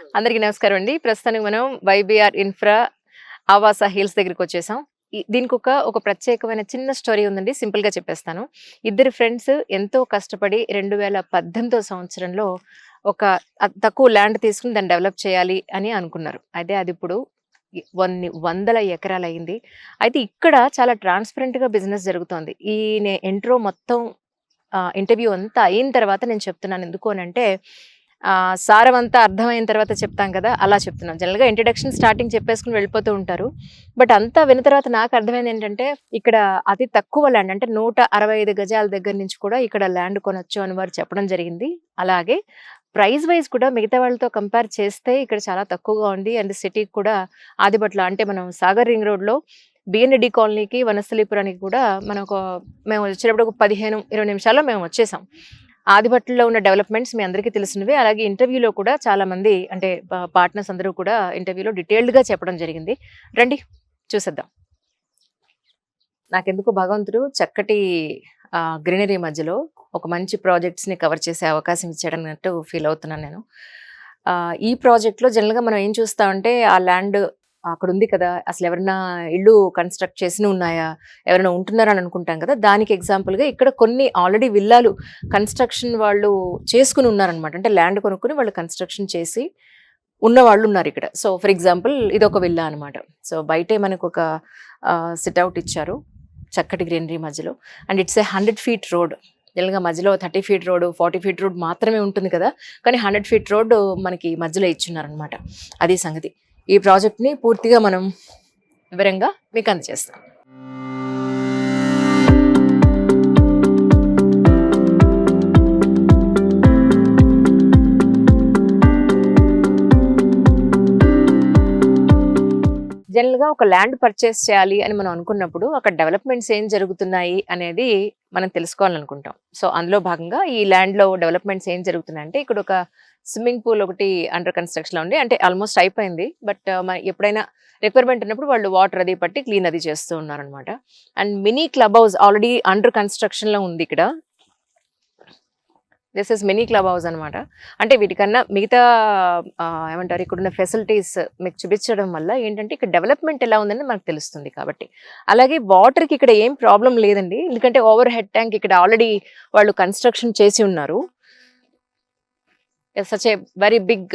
అందరికీ నమస్కారం అండి. ప్రస్తుతానికి మనం వైబీఆర్ ఇన్ఫ్రా ఆవాస హిల్స్ దగ్గరికి వచ్చేసాం. దీనికి ఒక ప్రత్యేకమైన చిన్న స్టోరీ ఉందండి. సింపుల్‌గా చెప్పేస్తాను. ఇద్దరు ఫ్రెండ్స్ ఎంతో కష్టపడి 2018 సంవత్సరంలో ఒక తక్కువ ల్యాండ్ తీసుకొని దాన్ని డెవలప్ చేయాలి అని అనుకున్నారు. అయితే అది ఇప్పుడు కొన్ని వందల ఎకరాలయింది. అయితే ఇక్కడ చాలా ట్రాన్స్‌పరెంట్‌గా బిజినెస్ జరుగుతోంది. ఈ ఇంట్రో మొత్తం ఇంటర్వ్యూ అంతా అయిన తర్వాత నేను చెప్తున్నాను. ఎందుకు అనంటే సారమంతా అర్థమైన తర్వాత చెప్తాం కదా! అలా చెప్తున్నాను. జనరల్‌గా ఇంట్రడక్షన్ స్టార్టింగ్ చెప్పేసుకొని వెళ్ళిపోతూ ఉంటారు. బట్ అంతా విన్న తర్వాత నాకు అర్థమైందేంటంటే, ఇక్కడ అతి తక్కువ ల్యాండ్ అంటే 165 గజాల దగ్గర నుంచి కూడా ఇక్కడ ల్యాండ్ కొనొచ్చు అని వారు చెప్పడం జరిగింది. అలాగే ప్రైస్ వైస్ కూడా మిగతా వాళ్ళతో కంపేర్ చేస్తే ఇక్కడ చాలా తక్కువగా ఉంది. అండ్ సిటీకి కూడా ఆదిబట్ల అంటే మనం సాగర్ రింగ్ రోడ్‌లో బిఎన్ రెడ్డి కాలనీకి, వనస్థలీపురానికి కూడా మేము వచ్చేటప్పుడు ఒక 15, 20 నిమిషాల్లో మేము వచ్చేసాం. ఆదిబట్లలో ఉన్న డెవలప్మెంట్స్ మీ అందరికీ తెలిసినవే. అలాగే ఇంటర్వ్యూలో కూడా చాలామంది అంటే పార్ట్నర్స్ అందరూ కూడా ఇంటర్వ్యూలో డీటెయిల్డ్‌గా చెప్పడం జరిగింది. రండి చూసేద్దాం. నాకెందుకో భగవంతుడు చక్కటి గ్రీనరీ మధ్యలో ఒక మంచి ప్రాజెక్ట్స్‌ని కవర్ చేసే అవకాశం ఇచ్చాడన్నట్టు ఫీల్ అవుతున్నాను నేను. ఈ ప్రాజెక్ట్‌లో జనరల్‌గా మనం ఏం చూస్తామంటే ఆ ల్యాండ్ అక్కడుంది కదా! అసలెవరన్నా ఇల్లు కన్‌స్ట్రక్ట్ చేసినున్నాయా? ఎవరైనా ఉంటున్నారా అని అనుకుంటాం కదా! దానికి ఎగ్జాంపుల్‌గా ఇక్కడ కొన్ని ఆల్రెడీ విల్లాలు కన్‌స్ట్రక్షన్ వాళ్ళు చేసుకొని ఉన్నారనమాట. అంటే ల్యాండ్ కొనుక్కొని వాళ్ళు కన్‌స్ట్రక్షన్ చేసి ఉన్నవాళ్ళున్నారిక్కడ. సో, ఫర్ ఎగ్జాంపుల్ ఇదొక విల్లా అనమాట. సో, బయటే మనకొక సిట్‌ఔట్ ఇచ్చారు. చక్కటి గ్రీనరీ మధ్యలో. And it's a 100 feet road. జనరల్‌గా మధ్యలో 30 ఫీట్ రోడ్, 40 ఫీట్ రోడ్ మాత్రమే ఉంటుంది కదా! కానీ 100 ఫీట్ రోడ్ మనకి మధ్యలో ఇచ్చున్నారనమాట. అది సంగతి. ఈ ప్రాజెక్ట్‌ని పూర్తిగా మనం వివరంగా మీకు అందజేస్తాం. జనరల్‌గా ఒక ల్యాండ్ పర్చేస్ చేయాలి అని మనం అనుకున్నప్పుడు అక్కడ డెవలప్మెంట్స్ ఏం జరుగుతున్నాయి అనేది మనం తెలుసుకోవాలనుకుంటాం. సో, అందులో భాగంగా ఈ ల్యాండ్‌లో డెవలప్మెంట్స్ ఏం జరుగుతున్నాయంటే ఇక్కడ ఒక స్విమ్మింగ్ పూల్ ఒకటి అండర్ కన్‌స్ట్రక్షన్‌లో ఉంది. అంటే ఆల్మోస్ట్ అయిపోయింది. బట్ ఎప్పుడైనా రిక్వైర్మెంట్ ఉన్నప్పుడు వాళ్ళు వాటర్ అది పట్టి క్లీన్ అది చేస్తూ ఉన్నారనమాట. And mini club house already under కన్‌స్ట్రక్షన్‌లో ఉంది ఇక్కడ. This is mini club house అనమాట. అంటే వీటికన్నా మిగతా ఏమంటారు ఇక్కడున్న ఫెసిలిటీస్ మీకు చూపించడం వల్ల ఏంటంటే ఇక్కడ డెవలప్మెంట్ ఎలా ఉందని మనకు తెలుస్తుంది కాబట్టి. అలాగే వాటర్‌కి ఇక్కడ ఏం ప్రాబ్లమ్ లేదండి. ఎందుకంటే ఓవర్ హెడ్ ట్యాంక్ ఇక్కడ ఆల్రెడీ వాళ్ళు కన్‌స్ట్రక్షన్ చేసి ఉన్నారు. Such a very big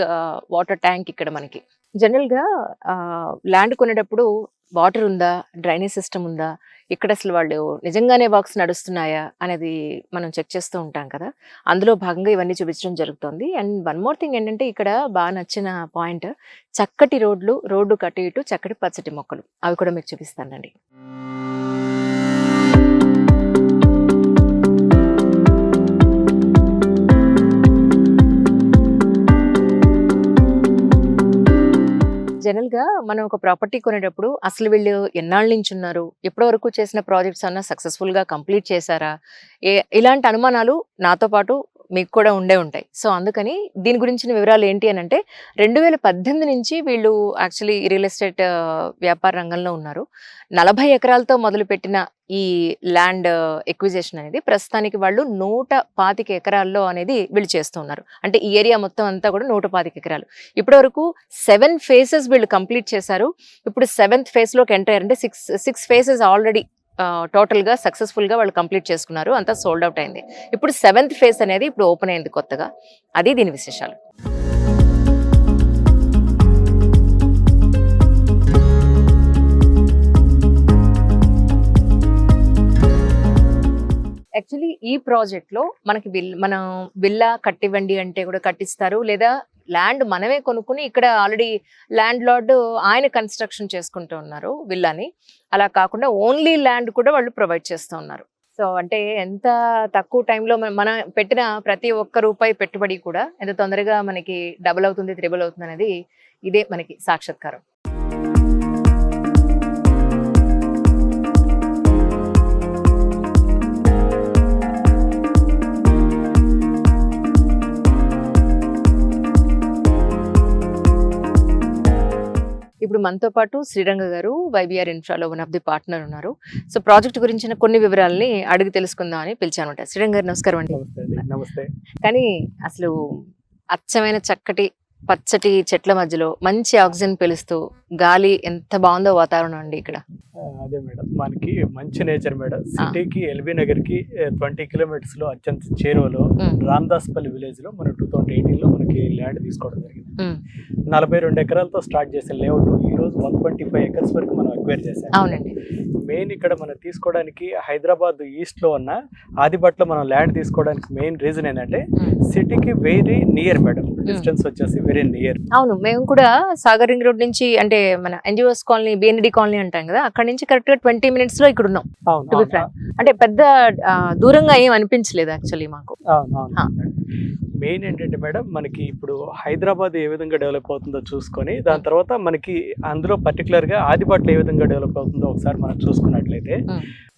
water tank ఇక్కడ మనకి. జనరల్‌గా ల్యాండ్ కొనేటప్పుడు వాటర్ ఉందా? డ్రైనేజ్ సిస్టమ్ ఉందా? ఇక్కడ అసలు వాళ్ళు నిజంగానే వర్క్స్ నడుస్తున్నాయా? అనేది మనం చెక్ చేస్తూ ఉంటాం కదా! అందులో భాగంగా ఇవన్నీ చూపించడం జరుగుతోంది. అండ్ వన్ మోర్ థింగ్ ఏంటంటే ఇక్కడ బాగా నచ్చిన పాయింట్ చక్కటి రోడ్లు, రోడ్డుకి అటు ఇటు చక్కటి పచ్చటి మొక్కలు. అవి కూడా మీకు చూపిస్తానండి. జనరల్‌గా మనం ఒక ప్రాపర్టీ కొనేటప్పుడు అసలు వీళ్ళు ఎన్నాళ్ళ నుంచి ఉన్నారు? ఎప్పటి వరకు చేసిన ప్రాజెక్ట్స్ అన్నా సక్సెస్‌ఫుల్‌గా కంప్లీట్ చేశారా? ఇలాంటి అనుమానాలు నాతో పాటు మీకు కూడా ఉండే ఉంటాయి. సో, అందుకని దీని గురించిన వివరాలు ఏంటి అనంటే 2018 నుంచి వీళ్ళు యాక్చువల్లీ రియల్ ఎస్టేట్ వ్యాపార రంగంలో ఉన్నారు. 40 ఎకరాలతో మొదలుపెట్టిన ఈ ల్యాండ్ ఎక్విజిషన్ అనేది ప్రస్తుతానికి వాళ్ళు 125 ఎకరాల్లో అనేది వీళ్ళు చేస్తూ ఉన్నారు. అంటే ఈ ఏరియా మొత్తం అంతా కూడా 125 ఎకరాలు. ఇప్పటివరకు 7 ఫేజెస్ వీళ్ళు కంప్లీట్ చేశారు. ఇప్పుడు 7థ్ ఫేజ్‌లోకి ఎంటర్ అయ్యారంటే 6 ఫేజెస్ ఆల్రెడీ టోటల్‌గా సక్సెస్‌ఫుల్‌గా వాళ్ళు కంప్లీట్ చేసుకున్నారు. అంతా సోల్డ్ అవుట్ అయింది. ఇప్పుడు 7థ్ ఫేజ్ అనేది ఇప్పుడు ఓపెన్ అయింది కొత్తగా. అది దీని విశేషాలు. యాక్చువల్లీ ఈ ప్రాజెక్ట్‌లో మనకి మనం విల్లా కట్టివ్వండి అంటే కూడా కట్టిస్తారు. లేదా ల్యాండ్ మనమే కొనుక్కొని ఇక్కడ ఆల్రెడీ ల్యాండ్ లార్డ్ ఆయన కన్‌స్ట్రక్షన్ చేసుకుంటూ ఉన్నారు విల్లాని. అలా కాకుండా ఓన్లీ ల్యాండ్ కూడా వాళ్ళు ప్రొవైడ్ చేస్తూ ఉన్నారు. సో, అంటే ఎంత తక్కువ టైంలో మనం పెట్టిన ప్రతి ఒక్క రూపాయి పెట్టుబడి కూడా ఎంత తొందరగా మనకి డబుల్ అవుతుంది, త్రిబుల్ అవుతుంది అనేది ఇదే మనకి సాక్షాత్కారం. ఇప్పుడు మనతో పాటు శ్రీరంగ గారు వైబీఆర్ ఇన్ఫ్రాలో వన్ ఆఫ్ ది పార్ట్నర్ ఉన్నారు. సో, ప్రాజెక్ట్ గురించిన కొన్ని వివరాలని అడిగి తెలుసుకుందాం అని పిలిచానమాట. శ్రీరంగ గారు నమస్కారం అండి. నమస్తే అండి. నమస్తే. కానీ అసలు అచ్చమైన చక్కటి పచ్చటి చెట్ల మధ్యలో మంచి ఆక్సిజన్ పీలుస్తూ గాలి ఎంత బాగుందో వాతావరణం అండి ఇక్కడ. అదే మేడం, మనకి మంచి నేచర్ మేడం. సిటీకి ఎల్బీ నగర్ కి 20 కిలోమీటర్స్ లో అత్యంత చేరువలో రామదాస్పల్లి విలేజ్ లో మనం 2018 లో మనకి ల్యాండ్ తీసుకోవడం జరిగింది. 42 ఎకరాలతో స్టార్ట్ చేసిన లేఅవుట్ ఈ రోజు 125 ఎకర్స్ వరకు మనం అక్వైర్ చేసాం. అవునండి. మెయిన్ ఇక్కడ మనం తీసుకోవడానికి హైదరాబాద్ ఈస్ట్ లో ఉన్న ఆదిబట్లో మనం ల్యాండ్ తీసుకోవడానికి మెయిన్ రీజన్ ఏంటంటే సిటీకి వెరీ నియర్ మేడం, డిస్టెన్స్ వచ్చేసి వెరీ నియర్. అవును, మేము కూడా సాగర్ రింగ్ రోడ్ నుంచి అంటే మన ఎన్జిఓస్ కాలనీ, బిఎన్డి కాలనీ అంటాం కదా, అక్కడ నుంచి కరెక్ట్ గా 20 minutes లో ఇక్కడ ఉన్నాం. అంటే పెద్ద దూరంగా ఏం అనిపించలేదు యాక్చువల్లీ మాకు. మెయిన్ ఏంటంటే మేడం, మనకి ఇప్పుడు హైదరాబాద్ ఏ విధంగా డెవలప్ అవుతుందో చూసుకొని దాని తర్వాత మనకి అందులో పర్టికులర్ గా ఆదిబట్లో ఏ విధంగా డెవలప్ అవుతుందో ఒకసారి మనం చూసుకున్నట్లయితే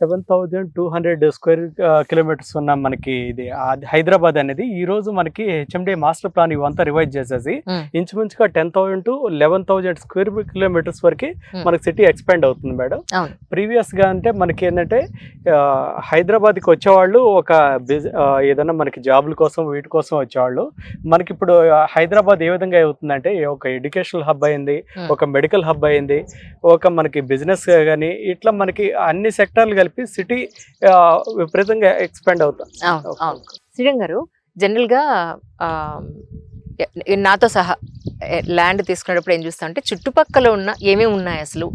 7,200 స్క్వేర్ కిలోమీటర్స్ ఉన్న మనకి ఇది హైదరాబాద్ అనేది ఈ రోజు మనకి హెచ్ఎండి మాస్టర్ ప్లాన్ ఇవంతా రివైజ్ చేసేసి ఇంచుమించుగా 10,000 to 11,000 స్క్వేర్ కిలోమీటర్స్ వరకు మనకి సిటీ ఎక్స్పాండ్ అవుతుంది మేడం. ప్రీవియస్ గా అంటే మనకి ఏంటంటే హైదరాబాద్కి వచ్చేవాళ్ళు ఒక ఏదైనా మనకి జాబుల కోసం వీటి కోసం వచ్చేవాళ్ళు. మనకి ఇప్పుడు హైదరాబాద్ ఏ విధంగా అవుతుందంటే ఒక ఎడ్యుకేషనల్ హబ్ అయింది, ఒక మెడికల్ హబ్ అయింది, ఒక మనకి బిజినెస్ కానీ ఇట్లా మనకి అన్ని సెక్టార్లు కలిపి సిటీ విపరీతంగా ఎక్స్పాండ్ అవుతాం. శ్రీరంగ్ గారు, జనరల్ గా నాతో సహా ల్యాండ్ తీసుకునేటప్పుడు ఏం చూస్తా అంటే చుట్టుపక్కల ఉన్న ఏమేమి ఉన్నాయి, అసలు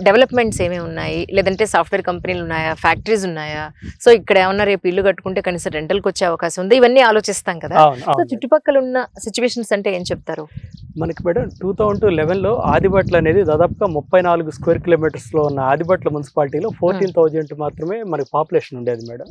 డెవలప్మెంట్స్ ఏమేమి ఉన్నాయి, లేదంటే సాఫ్ట్వేర్ కంపెనీలు ఉన్నాయా, ఫ్యాక్టరీస్ ఉన్నాయా, సో ఇక్కడ ఏమన్నా రేపు ఇల్లు కట్టుకుంటే కనీసం రెంటల్కి వచ్చే అవకాశం ఉంది, ఇవన్నీ ఆలోచిస్తాం కదా. సో చుట్టుపక్కల ఉన్న సిచ్యువేషన్స్ అంటే ఏం చెప్తారు? మనకి మేడం 2011లో ఆదిబట్ల అనేది దాదాపుగా 34 స్క్వేర్ కిలోమీటర్స్ లో ఉన్న ఆదిబట్ల మున్సిపాలిటీలో 14,000 మాత్రమే మనకి పాపులేషన్ ఉండేది మేడం.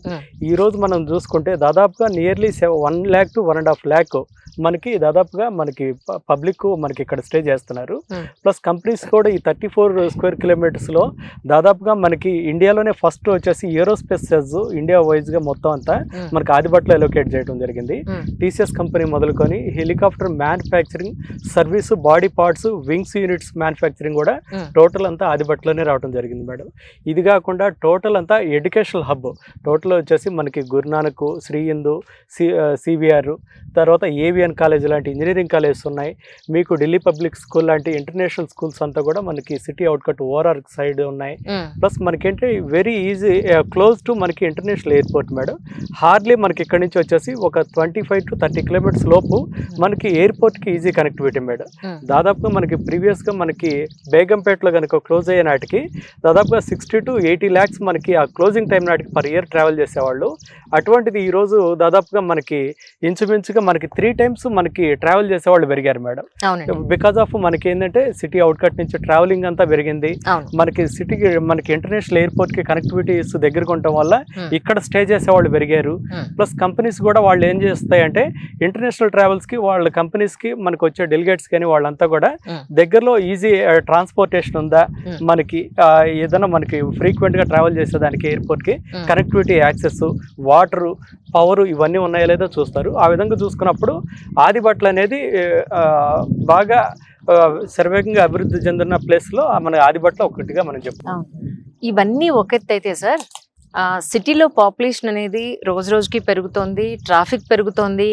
ఈ రోజు మనం చూసుకుంటే దాదాపుగా నియర్లీ 1 lakh to 1.5 lakh మనకి దాదాపుగా మనకి పబ్లిక్ మనకి ఇక్కడ స్టే చేస్తున్నారు. ప్లస్ కంపెనీస్ కూడా ఈ 34 స్క్వేర్ కిలోమీటర్స్ లో దాదాపుగా మనకి ఇండియాలోనే ఫస్ట్ వచ్చేసి ఏరోస్పేస్ సెజ్ ఇండియా వైజ్ గా మొత్తం అంతా మనకి ఆదిబట్లో అలొకేట్ చేయడం జరిగింది. టీసీఎస్ కంపెనీ మొదలుకొని helicopter manufacturing, service, body parts, wings units manufacturing కూడా టోటల్ అంతా ఆదిబట్లోనే రావడం జరిగింది మేడం. ఇది కాకుండా టోటల్ అంతా ఎడ్యుకేషనల్ హబ్ టోటల్ వచ్చేసి మనకి గురునానక్, శ్రీ హిందూ, సివిఆర్, తర్వాత ఏవిఎన్ కాలేజ్ లాంటి ఇంజనీరింగ్ కాలేజెస్ ఉన్నాయి. మీకు ఢిల్లీ పబ్లిక్ స్కూల్ లాంటి ఇంటర్నేషనల్ స్కూల్స్ అంతా కూడా మనకి సిటీ అవుట్కట్ ఓఆర్ఆర్ సైడ్ ఉన్నాయి. ప్లస్ మనకేంటి వెరీ ఈజీ క్లోజ్ టు మనకి ఇంటర్నేషనల్ ఎయిర్పోర్ట్ మేడం. హార్డ్లీ మనకి ఇక్కడ నుంచి వచ్చేసి ఒక 25 to 30 కిలోమీటర్స్ లోపు మనకి ఎయిర్పోర్ట్కి ఈజీ కనెక్టివిటీ మేడం. దాదాపుగా మనకి ప్రీవియస్గా మనకి బేగంపేటలో కనుక క్లోజ్ అయ్యే నాటికి దాదాపుగా 60 to 80 lakhs మనకి ఆ క్లోజింగ్ టైం నాటికి పర్ ఇయర్ ట్రావెల్ చేసేవాళ్ళు. అటువంటిది ఈరోజు దాదాపుగా మనకి ఇంచుమించుగా మనకి 3 times మనకి ట్రావెల్ చేసేవాళ్ళు పెరిగారు మేడం. బికాస్ ఆఫ్ మనకి ఏంటంటే సిటీ అవుట్కట్ నుంచి ట్రావెలింగ్ అంతా పెరిగింది. మనకి సిటీకి మనకి ఇంటర్నేషనల్ ఎయిర్పోర్ట్ కి కనెక్టివిటీస్ దగ్గరకు ఉండటం వల్ల ఇక్కడ స్టే చేసేవాళ్ళు పెరిగారు. ప్లస్ కంపెనీస్ కూడా వాళ్ళు ఏం చేస్తాయంటే ఇంటర్నేషనల్ ట్రావెల్స్ కి వాళ్ళ కంపెనీస్ కి మనకి వచ్చే డెలిగేట్స్ కానీ వాళ్ళంతా కూడా దగ్గరలో ఈజీ ట్రాన్స్పోర్టేషన్ ఉందా, మనకి ఏదైనా మనకి ఫ్రీక్వెంట్ గా ట్రావెల్ చేసేదానికి ఎయిర్పోర్ట్ కి కనెక్టివిటీ, యాక్సెస్, వాటర్, పవర్ ఇవన్నీ ఉన్నాయో లేదో చూస్తారు. ఆ విధంగా చూసుకున్నప్పుడు ఆదిబట్ల అనేది బాగా శరవేగంగా అభివృద్ధి చెందిన ప్లేస్ లో మన ఆదిబట్ల ఒకటిగా మనం చెప్తాం. ఇవన్నీ ఒక ఎత్తు అయితే సార్, సిటీలో పాపులేషన్ అనేది రోజు రోజుకి పెరుగుతోంది, ట్రాఫిక్ పెరుగుతోంది,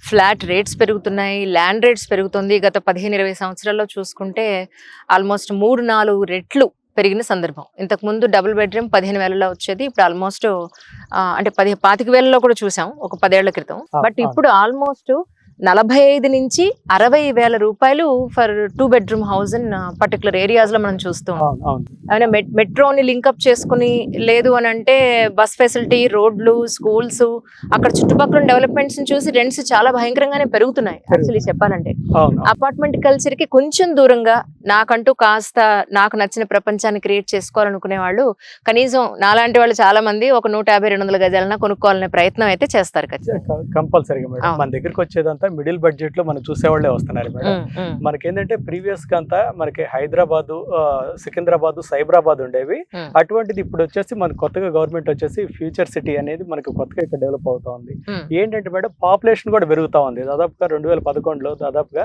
ఫ్లాట్ రేట్స్ పెరుగుతున్నాయి, ల్యాండ్ రేట్స్ పెరుగుతుంది. గత 15-20 సంవత్సరాల్లో చూసుకుంటే ఆల్మోస్ట్ 3-4 రెట్లు పెరిగిన సందర్భం. ఇంతకుముందు డబుల్ బెడ్రూమ్ 15,000లో వచ్చేది, ఇప్పుడు ఆల్మోస్ట్ అంటే 25,000లో కూడా చూసాం ఒక 10 ఏళ్ల క్రితం. బట్ ఇప్పుడు ఆల్మోస్ట్ 45 నుంచి 60,000 రూపాయలు for 2 bedroom house in particular areas లో మనం చూస్తాం. మెట్రోని లింకప్ చేసుకుని లేదు అని అంటే బస్ ఫెసిలిటీ, రోడ్లు, స్కూల్స్, అక్కడ చుట్టుపక్కల డెవలప్మెంట్స్ చూసి రెంట్స్ చాలా భయంకరంగానే పెరుగుతున్నాయి. యాక్చువల్లీ చెప్పాలంటే అపార్ట్మెంట్ కల్చర్ కి కొంచెం దూరంగా నాకంటూ కాస్త నాకు నచ్చిన ప్రపంచాన్ని క్రియేట్ చేసుకోవాలనుకునే వాళ్ళు కనీసం నాలాంటి వాళ్ళు చాలా మంది ఒక 150-200 గజాలన్నా కొనుక్కోవాలనే ప్రయత్నం అయితే చేస్తారు. కంపల్సరీగా మేడం. మన దగ్గరికి వచ్చేదంతా మిడిల్ బడ్జెట్ లో మనం చూసేవాళ్ళే వస్తున్నారు మేడం. మనకేంటంటే ప్రీవియస్ గా అంతా మనకి హైదరాబాద్, సికింద్రాబాద్, సైబరాబాద్ ఉండేవి. అటువంటిది ఇప్పుడు వచ్చేసి మన కొత్తగా గవర్నమెంట్ వచ్చేసి ఫ్యూచర్ సిటీ అనేది మనకి కొత్తగా ఇక్కడ డెవలప్ అవుతా ఉంది. ఏంటంటే మేడం పాపులేషన్ కూడా పెరుగుతా ఉంది. దాదాపుగా 2011లో దాదాపుగా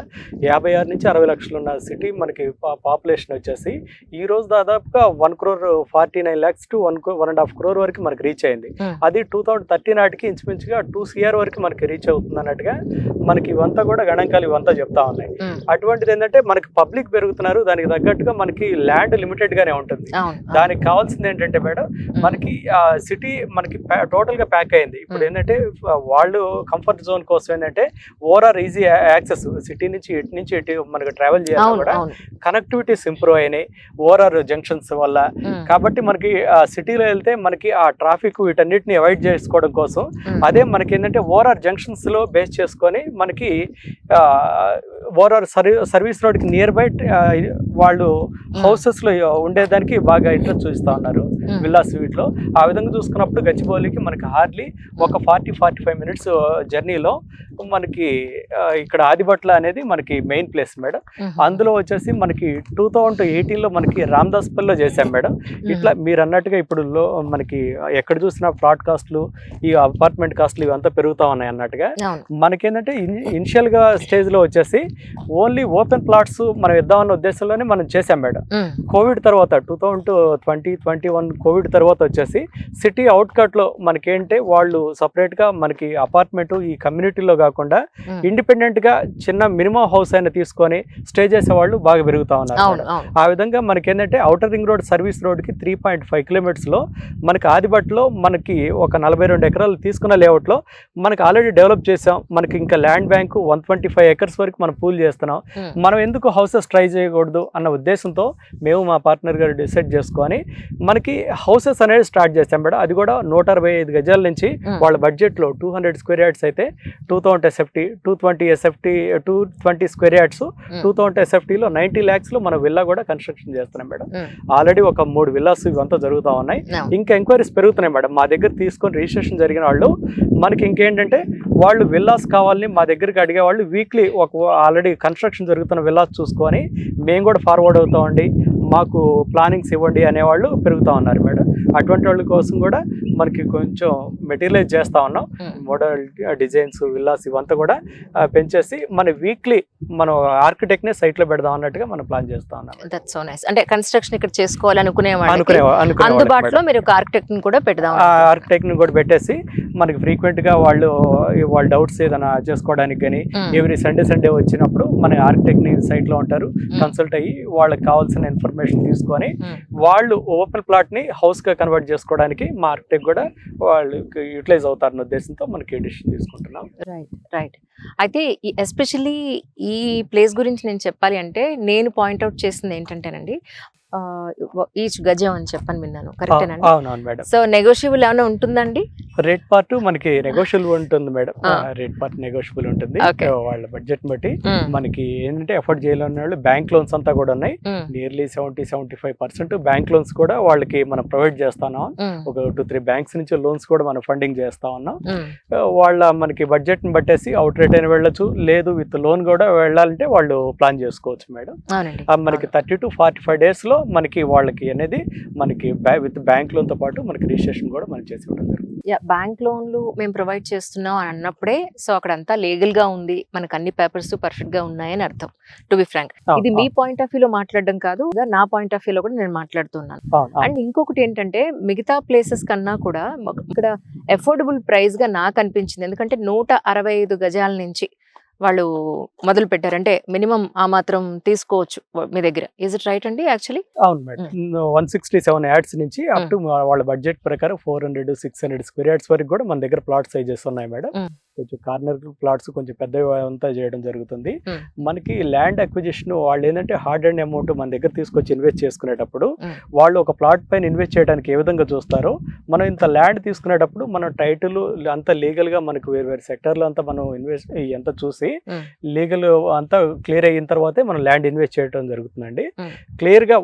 56 నుంచి 60 లక్షలు ఉన్న సిటీ మనకి పాపులేషన్ వచ్చేసి ఈ రోజు దాదాపుగా 1,49 lakhs to 1.5 crore వరకు మనకి రీచ్ అయింది. అది 2030 నాటికి ఇంచుమించుగా 2 CR వరకు మనకి రీచ్ అవుతుంది అన్నట్టుగా మనకి ఇవంతా కూడా గణాంకాలు ఇవంతా చెప్తా ఉన్నాయి. అటువంటిది ఏంటంటే మనకి పబ్లిక్ పెరుగుతున్నారు, దానికి తగ్గట్టుగా మనకి ల్యాండ్ లిమిటెడ్ గానే ఉంటుంది. దానికి కావాల్సింది ఏంటంటే మేడం, మనకి సిటీ మనకి టోటల్ గా ప్యాక్ అయింది. ఇప్పుడు ఏంటంటే వాళ్ళు కంఫర్ట్ జోన్ కోసం ఏంటంటే ఓవరాల్ ఈజీ యాక్సెస్ సిటీ నుంచి ఎటు మనకి ట్రావెల్ చేయాలి కూడా కనెక్టివిటీస్ ఇంప్రూవ్ అయినాయి ఓవరాల్ జంక్షన్స్ వల్ల. కాబట్టి మనకి సిటీలో వెళ్తే మనకి ఆ ట్రాఫిక్ వీటన్నిటిని అవాయిడ్ చేసుకోవడం కోసం అదే మనకి ఏంటంటే ఓవరాల్ జంక్షన్స్ లో బేస్ చేసుకొని మనకి ఓవరాల్ సర్వీస్ రోడ్ కి నియర్ బై వాళ్ళు హౌసెస్ లో ఉండేదానికి బాగా ఇంట్రెస్ట్ చూపిస్తా ఉన్నారు విల్లాస్ వీటిలో. ఆ విధంగా చూసుకున్నప్పుడు గచ్చిబౌలికి మనకి హార్డ్లీ ఒక 40-45 మినిట్స్ జర్నీలో మనకి ఇక్కడ ఆదిబట్ల అనేది మనకి మెయిన్ ప్లేస్ మేడం. అందులో వచ్చేసి మనకి 2018లో మనకి రామదాస్పల్లిలో చేశాం మేడం. ఇట్లా మీరు అన్నట్టుగా ఇప్పుడు మనకి ఎక్కడ చూసినా ఫ్లాట్ కాస్ట్లు ఈ అపార్ట్మెంట్ కాస్ట్లు ఇవంతా పెరుగుతా ఉన్నాయి అన్నట్టుగా మనకేంటంటే ఇనిషియల్ గా స్టేజ్ లో వచ్చేసి ఓన్లీ ఓపెన్ ప్లాట్స్ మనం ఇద్దామన్న ఉద్దేశంలోనే మనం చేశాం మేడం. కోవిడ్ తర్వాత 2020-21 కోవిడ్ తర్వాత వచ్చేసి సిటీ అవుట్కట్ లో మనకేంటే వాళ్ళు సపరేట్ గా మనకి అపార్ట్మెంట్ ఈ కమ్యూనిటీలో కాకుండా ఇండిపెండెంట్ గా చిన్న మినిమం హౌస్ అయినా తీసుకొని స్టే చేసే వాళ్ళు బాగా పెరుగుతా ఉన్నారు. ఆ విధంగా మనకి ఏంటంటే outer ring road service road కి 3.5 కిలోమీటర్స్ లో మనకి ఆదిబట్లో మనకి ఒక 42 ఎకరాలు తీసుకున్న లేఅవుట్ లో మనకి ఆల్రెడీ డెవలప్ చేసాం. మనకి ఇంకా ల్యాండ్ బ్యాంక్ 125 ఎకర్స్ వరకు మనం పూల్ చేస్తున్నాం. మనం ఎందుకు హౌసెస్ ట్రై చేయకూడదు అన్న ఉద్దేశంతో మేము మా పార్ట్నర్ గారు డిసైడ్ చేసుకొని మనకి హౌసెస్ అనేది స్టార్ట్ చేసాం మేడం. అది కూడా 165 గజాల నుంచి వాళ్ళ బడ్జెట్ లో 200 స్క్వేర్ యార్డ్స్ అయితే 2000 ఎస్ఎఫ్టీ, 220 స్క్వేర్ యార్డ్స్ 2000 ఎస్ఎఫ్టీలో 90 lakhs లో మన విల్లా కూడా కన్స్ట్రక్షన్ చేస్తున్నాం మేడం. ఆల్రెడీ ఒక 3 విల్లాస్ ఇవంతా జరుగుతూ ఉన్నాయి. ఇంకా ఎంక్వైరీస్ పెరుగుతున్నాయి మేడం. మా దగ్గర తీసుకొని రిజిస్ట్రేషన్ జరిగిన వాళ్ళు మనకి ఇంకేంటంటే వాళ్ళు విల్లాస్ కావాలని మా దగ్గరికి అడిగే వాళ్ళు వీక్లీ ఒక ఆల్రెడీ కన్స్ట్రక్షన్ జరుగుతున్న విల్లాస్ చూసుకొని మేము కూడా ఫార్వర్డ్ అవుతామండి, మాకు ప్లానింగ్స్ ఇవ్వండి అనేవాళ్ళు పెరుగుతూ ఉన్నారు మేడం. అటువంటి వాళ్ళ కోసం కూడా మనకి కొంచెం మెటీరియలైజ్ చేస్తూ ఉన్నాం. మోడల్ డిజైన్స్ విల్లాస్ ఇవంతా కూడా పెంచేసి మన వీక్లీ మనం ఆర్కిటెక్ట్నే సైట్లో పెడదాం అన్నట్టుగా మనం ప్లాన్ చేస్తా ఉన్నాం. That's so nice. అంటే కన్స్ట్రక్షన్ ఇక్కడ చేసుకోవాలనుకునే అందుబాటులో మీరు ఒక ఆర్కిటెక్ట్ని కూడా పెడదాం. ఆర్కిటెక్ట్ని కూడా పెట్టేసి మనకి ఫ్రీక్వెంట్గా వాళ్ళ డౌట్స్ ఏదైనా చేసుకోవడానికి కానీ ఎవ్రీ సండే వచ్చినప్పుడు మన ఆర్కిటెక్ట్ని సైట్లో ఉంటారు, కన్సల్ట్ అయ్యి వాళ్ళకి కావాల్సిన ఇన్ఫర్మేషన్ తీసుకొని వాళ్ళు ఓపెన్ ప్లాట్ని హౌస్గా కన్వర్ట్ చేసుకోవడానికి మా ఆర్కిటెక్ట్ కూడా వాళ్ళు యూటిలైజ్ అవుతారన్న ఉద్దేశంతో మనకి డిసిషన్ తీసుకుంటున్నాం. రైట్. అయితే ఎస్పెషల్లీ ఈ ప్లేస్ గురించి నేను చెప్పాలి అంటే నేను పాయింట్అవుట్ చేసింది ఏంటంటేనండి, ఈచ్ గజం అని చెప్పని విన్నాను, కరెక్టేనండి? అవునవును మేడం. సో నెగోషియబుల్ ఏమైనా ఉంటుందండి? రేట్ పార్ట్ మనకి నెగోషియబుల్ ఉంటుంది మేడం. రేట్ పార్ట్ నెగోషియబుల్ ఉంటుంది వాళ్ళ బడ్జెట్ బట్టి. మనకి ఏంటంటే ఎఫర్ట్ చేయలేని వాళ్ళు బ్యాంక్ లోన్స్ అంతా కూడా ఉన్నాయి. నియర్లీ 70-75% బ్యాంక్ లోన్స్ కూడా వాళ్ళకి మనం ప్రొవైడ్ చేస్తున్నాం. ఒక 2-3 బ్యాంక్స్ నుంచి లోన్స్ కూడా మనం ఫండింగ్ చేస్తా ఉన్నాం. వాళ్ళ మనకి బడ్జెట్ ని బట్టేసి అవుట్ రేట్ అయినా వెళ్ళొచ్చు, లేదు విత్ లోన్ కూడా వెళ్ళాలంటే వాళ్ళు ప్లాన్ చేసుకోవచ్చు మేడం. మనకి 30 to 45 days లో మనకి వాళ్ళకి అనేది మనకి విత్ బ్యాంక్ లోన్ తో పాటు మనకి రిజిస్ట్రేషన్ కూడా మనం చేసి ఉంటుంది. బ్యాంక్ లోన్లు మేము ప్రొవైడ్ చేస్తున్నాం అని అన్నప్పుడే సో అక్కడంతా లీగల్ గా ఉంది, మనకు అన్ని పేపర్స్ పర్ఫెక్ట్ గా ఉన్నాయని అర్థం. టు బి ఫ్రాంక్, ఇది మీ పాయింట్ ఆఫ్ వ్యూలో మాట్లాడడం కాదు, నా పాయింట్ ఆఫ్ వ్యూలో కూడా నేను మాట్లాడుతున్నాను. అండ్ ఇంకొకటి ఏంటంటే మిగతా ప్లేసెస్ కన్నా కూడా ఇక్కడ అఫోర్డబుల్ ప్రైస్ గా నాకు అనిపించింది. ఎందుకంటే 165 గజాల నుంచి వాళ్ళు మొదలు పెట్టారు, అంటే మినిమం ఆ మాత్రం తీసుకోవచ్చు మీ దగ్గర. ఇస్ ఇట్ రైట్ అండి? యాక్చువల్లీ అవును మేడం. 167 యార్డ్స్ నుంచి అప్ టు వాళ్ళ బడ్జెట్ ప్రకారం 400-600 స్క్వేర్ యార్డ్స్ వరకు కూడా మన దగ్గర ప్లాట్ సైజెస్ ఉన్నాయి మేడం. కొంచెం కార్నర్ ప్లాట్స్ కొంచెం పెద్దగా అంతా చేయడం జరుగుతుంది. మనకి ల్యాండ్ అక్విజిషన్ వాళ్ళు ఏంటంటే హార్డ్ అండ్ అమౌంట్ మన దగ్గర తీసుకొచ్చి ఇన్వెస్ట్ చేసుకునేటప్పుడు వాళ్ళు ఒక ప్లాట్ పైన ఇన్వెస్ట్ చేయడానికి ఏ విధంగా చూస్తారో మనం ఇంత ల్యాండ్ తీసుకునేటప్పుడు మనం టైటిల్ అంతా లీగల్ గా మనకు వేరు సెక్టర్లో అంతా మనం ఇన్వెస్ట్ ఎంత చూసి లీగల్ అంతా క్లియర్ అయిన తర్వాతే మనం ల్యాండ్ ఇన్వెస్ట్ చేయడం జరుగుతుందండి. క్లియర్ గా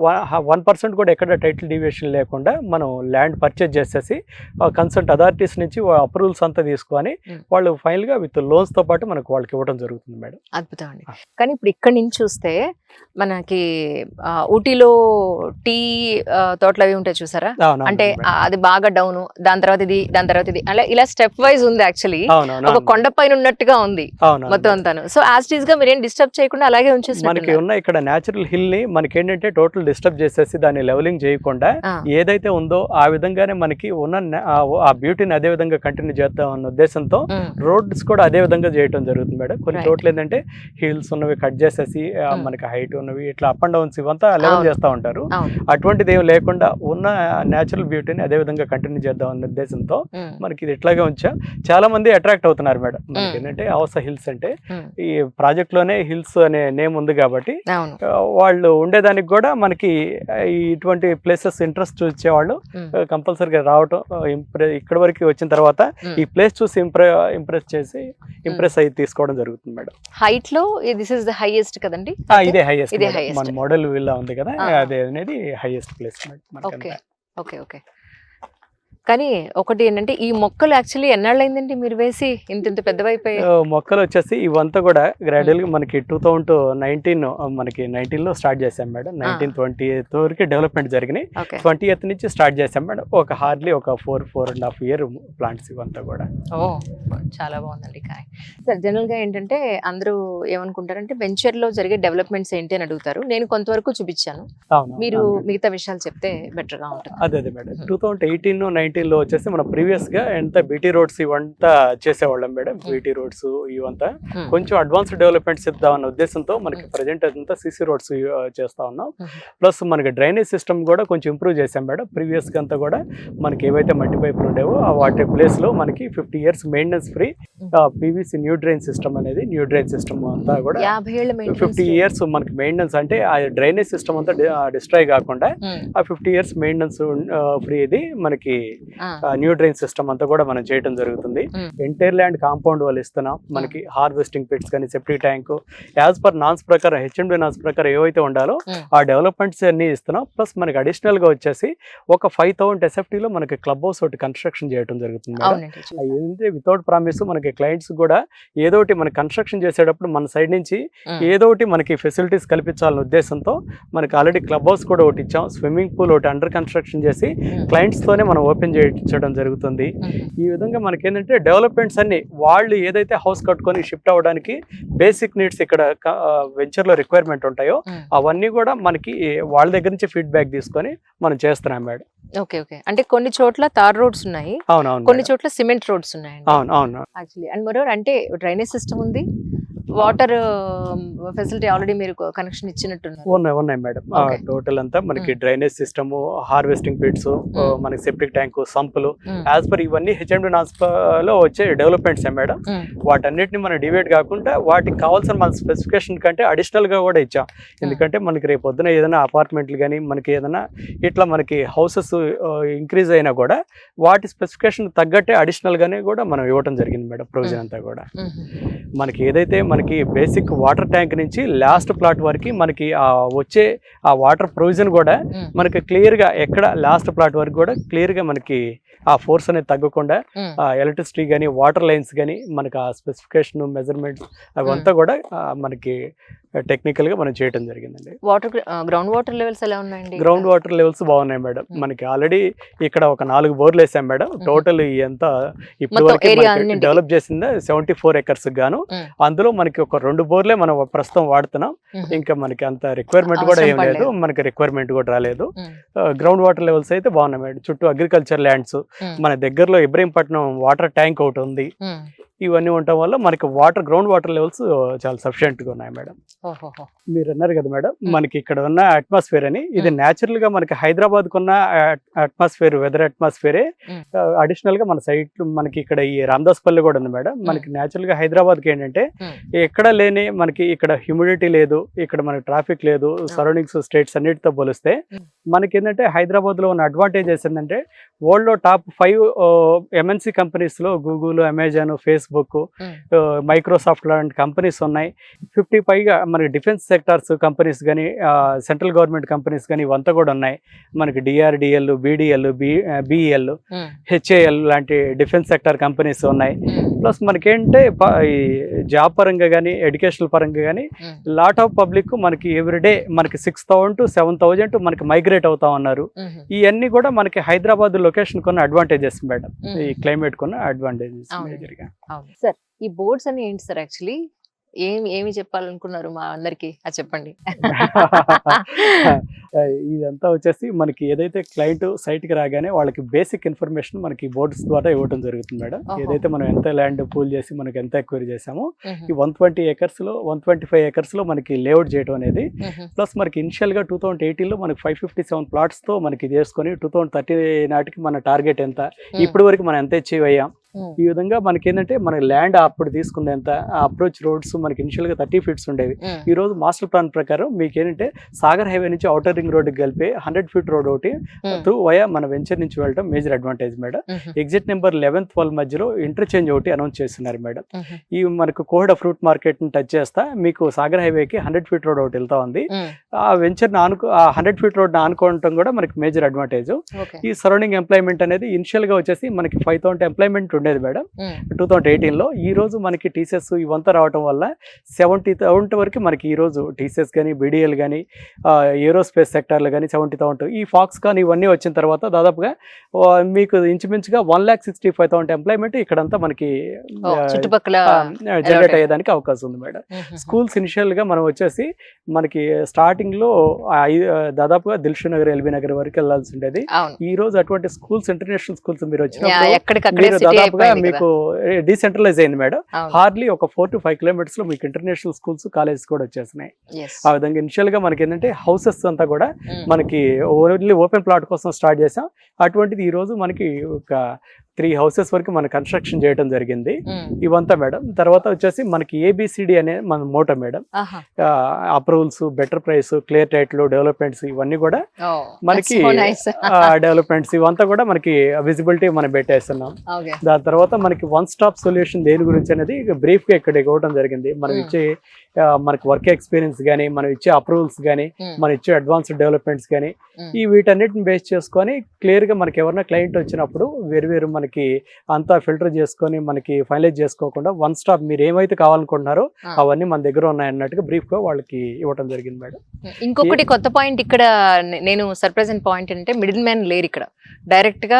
1% కూడా ఎక్కడ టైటిల్ డివియేషన్ లేకుండా మనం ల్యాండ్ పర్చేజ్ చేసేసి కన్సల్ట్ అథారిటీస్ నుంచి అప్రూవల్స్ అంతా తీసుకొని వాళ్ళు ఫైనల్ గా విత్ లోన్స్ తో పాటు మనకు వాళ్ళకి ఇవ్వడం జరుగుతుంది మేడం. అద్భుతం అండి. కానీ ఇప్పుడు ఇక్కడ నుంచి చూస్తే మనకి ఊటీలో టీ తోటలు అవి ఉంటాయి చూసారా, అంటే అది బాగా డౌన్, దాని తర్వాత ఇది, దాని తర్వాత ఇది, అలా ఇలా స్టెప్ వైజ్ ఉంది. యాక్చువల్లీ ఒక కొండ పైన ఉన్నట్టుగా ఉంది మొత్తం అంతాను. సో యాజ్ టీజ్ గా మీరేం డిస్టర్బ్ చేయకుండా అలాగే ఉంచేసి మనకి ఉన్న ఇక్కడ నేచురల్ హిల్ ని మనకి ఏంటంటే టోటల్ డిస్టర్బ్ చేసేసి దాన్ని లెవెలింగ్ చేయకుండా ఏదైతే ఉందో ఆ విధంగానే మనకి ఉన్న ఆ బ్యూటీని అదే విధంగా కంటిన్యూ చేద్దాం అన్న ఉద్దేశంతో రోడ్స్ కూడా అదే విధంగా చేయటం జరుగుతుంది మేడం. కొన్ని Right. చోట్ల ఏంటంటే హిల్స్ ఉన్నవి కట్ చేసేసి మనకి హైట్ ఉన్నవి ఇట్లా అప్ అండ్ డౌన్స్ ఇవంతా లెవెల్ అవును. చేస్తూ ఉంటారు. అవును. అటువంటిది ఏం లేకుండా ఉన్న న్యాచురల్ బ్యూటీని అదే విధంగా కంటిన్యూ చేద్దాం అనే ఉద్దేశంతో మనకి ఇది ఇట్లాగే ఉంచా. చాలా మంది అట్రాక్ట్ అవుతున్నారు మేడం. మనకి ఏంటంటే ఆవాస హిల్స్ అంటే ఈ ప్రాజెక్ట్ లోనే హిల్స్ అనే నేమ్ ఉంది కాబట్టి అవును. వాళ్ళు ఉండేదానికి కూడా మనకి ఇటువంటి ప్లేసెస్ ఇంట్రెస్ట్ చూసేవాళ్ళు కంపల్సరీగా రావటం ఇక్కడ వరకు వచ్చిన తర్వాత ఈ ప్లేస్ చూసి ఇంప్రెస్ అయ్యి తీసుకోవడం జరుగుతుంది మేడం. హైట్ లో దిస్ ఇస్ ద హైయెస్ట్ కదండి? ఇదే హైయెస్ట్. ఇదే highest. మన మోడల్ విల్లా ఉంది కదా, అదే అనేది highest place madam. Okay okay okay. కానీ ఒకటి ఏంటంటే ఈ మొక్కలు యాక్చువల్లీ ఎన్నాళ్ళైందండి మీరు వేసి ఇంత ఇంత పెద్దవైపోయాయి? మొక్కలు వచ్చేసి ఇవంతా కూడా గ్రాడ్యువల్ గా మనకి 2019 మనకి 19 లో స్టార్ట్ చేసాం మేడం. 1920 వరకు డెవలప్మెంట్ జరిగినాయి. 20th నుంచి స్టార్ట్ చేసాం మేడం. ఒక హార్డ్లీ ఒక 4.5 year ప్లాంట్స్ ఇవంతా కూడా. ఓ చాలా బాగుందండి. కానీ సార్ జనరల్ గా ఏంటంటే అందరూ ఏమనుకుంటారంటే వెంచర్ లో జరిగే డెవలప్మెంట్స్ ఏంటి అని అడుగుతారు. నేను కొంతవరకు చూపించాను, మీరు మిగతా విషయాలు చెప్తే బెటర్ గా ఉంటుంది. అదే మేడం. 2018-19 లో వచ్చేసి మనం ప్రీవియస్ గా ఎంత బీటీ రోడ్స్ ఇవంతా చేసేవాళ్ళం మేడం. బీటీ రోడ్స్ ఇవంతా కొంచెం అడ్వాన్స్ డెవలప్మెంట్స్ ఇద్దామన్న ఉద్దేశంతో మనకి ప్రజెంట్ అంతా సిసి రోడ్స్ చేస్తా ఉన్నాం. ప్లస్ మనకి డ్రైనేజ్ సిస్టమ్ కూడా కొంచెం ఇంప్రూవ్ చేసాం మేడం. ప్రీవియస్ గా అంతా కూడా మనకి ఏవైతే మట్టి పైపులు ఉండేవో వాటి ప్లేస్ లో మనకి 50 years maintenance free PVC new drain system అనేది సిస్టమ్ అంతా కూడా 50 years మనకి మెయింటెనెన్స్ అంటే ఆ డ్రైనేజ్ సిస్టమ్ అంతా డిస్ట్రాయ్ కాకుండా ఆ 50 years మెయింటెనెన్స్ ఫ్రీ ఇది మనకి న్యూ డ్రైన్ సిస్టమ్ అంతా కూడా మనం చేయడం జరుగుతుంది. ఎంటైర్ ల్యాండ్ కాంపౌండ్ వాళ్ళు ఇస్తున్నాం. మనకి హార్వెస్టింగ్ పిట్స్ కానీ septic tank as per naans ప్రకారం హెచ్ఎండి నాన్స్ ప్రకారం ఏవైతే ఉండాలో ఆ డెవలప్మెంట్స్ అన్ని ఇస్తున్నాం. ప్లస్ మనకి అడిషనల్ గా వచ్చేసి ఒక 5000 SFT లో మనకి క్లబ్ హౌస్ ఒకటి కన్స్ట్రక్షన్ చేయడం జరుగుతుంది. ఏంటంటే వితౌట్ ప్రామిస్ మనకి క్లయింట్స్ కూడా ఏదోటి మనకి కన్స్ట్రక్షన్ చేసేటప్పుడు మన సైడ్ నుంచి ఏదోటి మనకి ఫెసిలిటీస్ కల్పించాలనే ఉద్దేశంతో మనకి ఆల్రెడీ క్లబ్ హౌస్ కూడా ఒకటి ఇచ్చాం. స్విమ్మింగ్ పూల్ ఒకటి అండర్ కన్స్ట్రక్షన్ చేసి క్లయింట్స్ తోనే మనం ఓపెన్ చేయించడం జరుగుతుంది. ఈ విధంగా మనకి ఏంటంటే డెవలప్మెంట్స్ అన్ని వాళ్ళు ఏదైతే హౌస్ కట్టుకొని షిఫ్ట్ అవ్వడానికి బేసిక్ నీడ్స్ ఇక్కడ వెంచర్ లో రిక్వైర్మెంట్ ఉంటాయో అవన్నీ కూడా మనకి వాళ్ళ దగ్గర నుంచి ఫీడ్బ్యాక్ తీసుకొని మనం చేస్తున్నాం మేడం. Okay okay. అంటే కొన్ని చోట్ల తార్ రోడ్స్ ఉన్నాయి, అవునవును, కొన్ని చోట్ల సిమెంట్ రోడ్స్ ఉన్నాయి. అవును యాక్చువల్లీ అండ్ మరోవర్ అంటే డ్రైనేజ్ సిస్టమ్ ఉంది, వాటర్ ఫెసిలిటీ ఆల్రెడీ మీరు కనెక్షన్ ఇచ్చినట్టున్నారు. ఉన్నాయి మేడం. టోటల్ అంతా మనకి డ్రైనేజ్ సిస్టమ్, హార్వెస్టింగ్ పిట్స్, మనకి సెప్టిక్ ట్యాంక్, సంపులు యాజ్ పర్ ఇవన్నీ హెచ్ఎండి నాన్స్ లో వచ్చే డెవలప్మెంట్స్ మేడం. వాటన్నిటిని మనం డివైడ్ కాకుండా వాటికి కావాల్సిన మన స్పెసిఫికేషన్ కంటే అడిషనల్ గా కూడా ఇచ్చాం. ఎందుకంటే మనకి రేపు పొద్దున ఏదైనా అపార్ట్మెంట్లు కానీ మనకి ఏదైనా ఇట్లా మనకి హౌసెస్ ఇంక్రీజ్ అయినా కూడా వాటి స్పెసిఫికేషన్ తగ్గట్టే అడిషనల్ గానే కూడా మనం ఇవ్వడం జరిగింది మేడం. ప్రొవిజన్ అంతా కూడా మనకి ఏదైతే మనకి బేసిక్ వాటర్ ట్యాంక్ నుంచి లాస్ట్ ప్లాట్ వరకు మనకి వచ్చే ఆ వాటర్ ప్రొవిజన్ కూడా మనకి క్లియర్ గా ఎక్కడ లాస్ట్ ప్లాట్ వరకు కూడా క్లియర్ గా మనకి ఆ ఫోర్స్ అనేది తగ్గకుండా ఎలక్ట్రిసిటీ కానీ వాటర్ లైన్స్ కానీ మనకి ఆ స్పెసిఫికేషన్ మెజర్మెంట్స్ అవంతా కూడా మనకి టెక్నికల్ గా మనం చేయడం జరిగిందండి. వాటర్ గ్రౌండ్ వాటర్ లెవెల్స్ ఎలా ఉన్నాయండి? గ్రౌండ్ వాటర్ లెవెల్స్ బాగున్నాయి మేడం. మనకి ఆల్రెడీ ఇక్కడ ఒక 4 బోర్లు వేసాం మేడం. టోటల్ ఎంత ఇప్పుడు వరకు డెవలప్ చేసింది 74 acres గాను. అందులో మనకి ఒక 2 బోర్లే మనం ప్రస్తుతం వాడుతున్నాం. ఇంకా మనకి అంత రిక్వైర్మెంట్ కూడా ఏం లేదు, మనకి రిక్వైర్మెంట్ కూడా రాలేదు. గ్రౌండ్ వాటర్ లెవెల్స్ అయితే బాగున్నాయి మేడం. చుట్టూ అగ్రికల్చర్ ల్యాండ్స్, మన దగ్గరలో ఇబ్రహీంపట్నం వాటర్ ట్యాంక్ ఒకటి ఉంది. ఇవన్నీ ఉండటం వల్ల మనకి గ్రౌండ్ వాటర్ లెవెల్స్ చాలా సఫిషియెంట్ గా ఉన్నాయి మేడం. మీరు అన్నారు కదా మేడం, మనకి ఇక్కడ ఉన్న అట్మాస్ఫియర్ అని, ఇది న్యాచురల్ గా మనకి హైదరాబాద్ కున్న అట్మాస్ఫియర్, వెదర్ అట్మాస్ఫియరే అడిషనల్ గా మన సైడ్ మనకి ఇక్కడ ఈ రామదాస్ పల్లి కూడా ఉంది మేడం. మనకి న్యాచురల్ గా హైదరాబాద్ కి ఏంటంటే ఎక్కడ లేని మనకి ఇక్కడ హ్యూమిడిటీ లేదు, ఇక్కడ మనకి ట్రాఫిక్ లేదు. సరౌండింగ్స్ స్టేట్స్ అన్నిటితో పోలిస్తే మనకి ఏంటంటే హైదరాబాద్ లో ఉన్న అడ్వాంటేజెస్ ఏంటంటే వరల్డ్ లో టాప్ 5 MNC కంపెనీస్ లో గూగుల్, అమెజాన్, ఫేస్బుక్, మైక్రోసాఫ్ట్ లాంటి కంపెనీస్ ఉన్నాయి. 50 పైగా మనకి డిఫెన్స్ సెక్టార్స్ కంపెనీస్ కానీ సెంట్రల్ గవర్నమెంట్ కంపెనీస్ కానీ ఇవంతా కూడా ఉన్నాయి. మనకి DRDL, BDL, BEL, HAL లాంటి డిఫెన్స్ సెక్టార్ కంపెనీస్ ఉన్నాయి. ప్లస్ మనకేంటే ఈ జాబ్ పరంగా కానీ ఎడ్యుకేషనల్ పరంగా కానీ లాట్ ఆఫ్ పబ్లిక్ మనకి ఎవ్రీడే మనకి 6,000 to 7,000 మనకి మైగ్రేట్ అవుతా ఉన్నారు. ఇవన్నీ కూడా మనకి హైదరాబాద్ లొకేషన్ కొన్న అడ్వాంటేజెస్ మేడం, ఈ క్లైమేట్ కొన్న అడ్వాంటేజెస్ మేజర్ గా. సార్ ఈ బోర్డ్స్ అన్ని ఏంటి సార్? యాక్చువల్లీ ఏమి చెప్పాలనుకున్నారు మా అందరికి అది చెప్పండి. ఇదంతా వచ్చేసి మనకి ఏదైతే క్లయింట్ సైట్కి రాగానే వాళ్ళకి బేసిక్ ఇన్ఫర్మేషన్ మనకి బోర్డ్స్ ద్వారా ఇవ్వడం జరుగుతుంది మేడం. ఓహో. ఏదైతే మనం ఎంత ల్యాండ్ పూల్ చేసి మనకి ఎంత ఎక్వైరీ చేసామో మ్మ్. ఈ 120 ఏకర్స్లో 125 ఏకర్స్లో మనకి లేఅవుట్ చేయడం అనేది, మ్మ్. ప్లస్ మనకి ఇనిషియల్గా 2018లో మనకి 557 ప్లాట్స్తో మనకి చేసుకొని 2030 నాటికి మన టార్గెట్ ఎంత, ఇప్పటి వరకు మనం ఎంత అచీవ్ అయ్యాం. మ్మ్. ఈ విధంగా మనకి ఏంటంటే మన ల్యాండ్ అప్పుడు తీసుకుంది ఎంత, అప్రోచ్ రోడ్స్ మనకి ఇనిషియల్గా 30 ఫీట్స్ ఉండేవి. మ్మ్. ఈ రోజు మాస్టర్ ప్లాన్ ప్రకారం మీకు ఏంటంటే సాగర్ హైవే నుంచి అవుటర్ రింగ్ రోడ్కి కలిపి 100 ఫీట్ రోడ్ ఒకటి మ్మ్. త్రూ వయా మన వెంచర్ నుంచి వెళ్ళడం మేజర్ అడ్వాంటేజ్ మేడం. మ్మ్. ఎగ్జిట్ నెంబర్ 11-12 మధ్యలో ఇంటర్చేంజ్ ఒకటి అనౌన్స్ చేస్తున్నారు మేడం. మ్మ్. ఈ మనకు కోహడ ఫ్రూట్ మార్కెట్ని టచ్ చేస్తా మీకు సాగర్ హైవేకి 100 ఫీట్ రోడ్ ఒకటి వెళ్తా ఉంది. మ్మ్. ఆ వెంచర్ని ఆ 100 ఫీట్ రోడ్ని ఆనుకోవడం కూడా మనకి మేజర్ అడ్వాంటేజ్. ఓకే. ఈ సరౌండింగ్ ఎంప్లాయ్మెంట్ అనేది ఇనిషియల్గా వచ్చేసి మనకి 5,000 ఎంప్లాయ్మెంట్ ఉండేది మేడం మ్మ్. 2018లో. ఈ రోజు మనకి టీసీఎస్ ఇవంతా రావడం వల్ల 70,000 వరకు మనకి ఈ రోజు టీసీఎస్ కానీ బీడీఎల్ కానీ ఏరోస్పేస్ సెక్టార్లు కానీ 70,000, ఈ ఫాక్స్ కానీ ఇవన్నీ వచ్చిన తర్వాత దాదాపుగా మీకు ఇంచుమించుగా 1,65,000 ఎంప్లాయ్మెంట్ ఇక్కడంతా మనకి ఓ, చుట్టుపక్కల జనరేట్ అయ్యేదానికి అవకాశం ఉంది మేడం. మ్మ్. స్కూల్స్ ఇనిషియల్గా మనం వచ్చేసి మనకి స్టార్టింగ్లో దాదాపుగా దిల్షుక్ నగర్ ఎల్బీ నగర్ వరకు వెళ్ళాల్సి ఉండేది. అవును. ఈ రోజు అటువంటి స్కూల్స్ ఇంటర్నేషనల్ స్కూల్స్ మీరు యా, వచ్చినప్పుడు ఎక్కడికక్కడే మీరు city దాదాపుగా అయిపోయింది కదా. మీకు డీసెంట్రలైజ్ అయింది మేడం. అవును. హార్డ్లీ ఒక 4 to 5 kilometers లో మీకు ఇంటర్నేషనల్ స్కూల్స్ కాలేజెస్ కూడా వచ్చేస్తున్నాయి. Yes. ఆ విధంగా ఇనిషియల్ గా మనకి ఏంటంటే హౌసెస్ అంతా కూడా మ్మ్. మనకి ఓన్లీ ఓపెన్ ప్లాట్ కోసం స్టార్ట్ చేసాం. అటువంటిది ఈ రోజు మనకి ఒక 3 హౌసెస్ వరకు మన కన్స్ట్రక్షన్ చేయడం జరిగింది. మ్మ్. ఇవంతా మేడం. తర్వాత వచ్చేసి మనకి ABCD అనే మన మోటో మేడం. ఆహా. Approvals, better price, clear title, developments ఇవన్నీ కూడా ఓ, మనకి that's so nice. డెవలప్మెంట్స్ ఇవంతా కూడా మనకి విజిబిలిటీ మనం పెట్టేస్తున్నాం. ఓకే. దాని తర్వాత మనకి వన్ స్టాప్ సొల్యూషన్ దేని గురించి అనేది బ్రీఫ్ గా ఇక్కడ ఇవ్వడం జరిగింది. మనం మ్మ్. ఇచ్చే మనకి వర్క్ ఎక్స్పీరియన్స్ కానీ, మనం ఇచ్చే అప్రూవల్స్ కానీ, మ్మ్. మనం ఇచ్చే అడ్వాన్స్డ్ డెవలప్మెంట్స్ కానీ, మ్మ్. ఈ వీటన్నిటిని బేస్ చేసుకొని క్లియర్ గా మనకి ఎవరైనా క్లయింట్ వచ్చినప్పుడు వేరు మనకి అంతా ఫిల్టర్ చేసుకొని మనకి ఫైనలైజ్ చేసుకోకుండా వన్ స్టాప్ మీరు ఏమైతే కావాలనుకుంటున్నారో ఆ. అవన్నీ మన దగ్గర ఉన్నాయి అన్నట్టుగా బ్రీఫ్ గా వాళ్ళకి ఇవ్వడం జరిగింది మేడం. ఇంకొకటి కొత్త పాయింట్ ఇక్కడ నేను సర్ప్రైజ్ అయిన పాయింట్ అంటే మిడిల్ మ్యాన్ లేరు ఇక్కడ. డైరెక్ట్ గా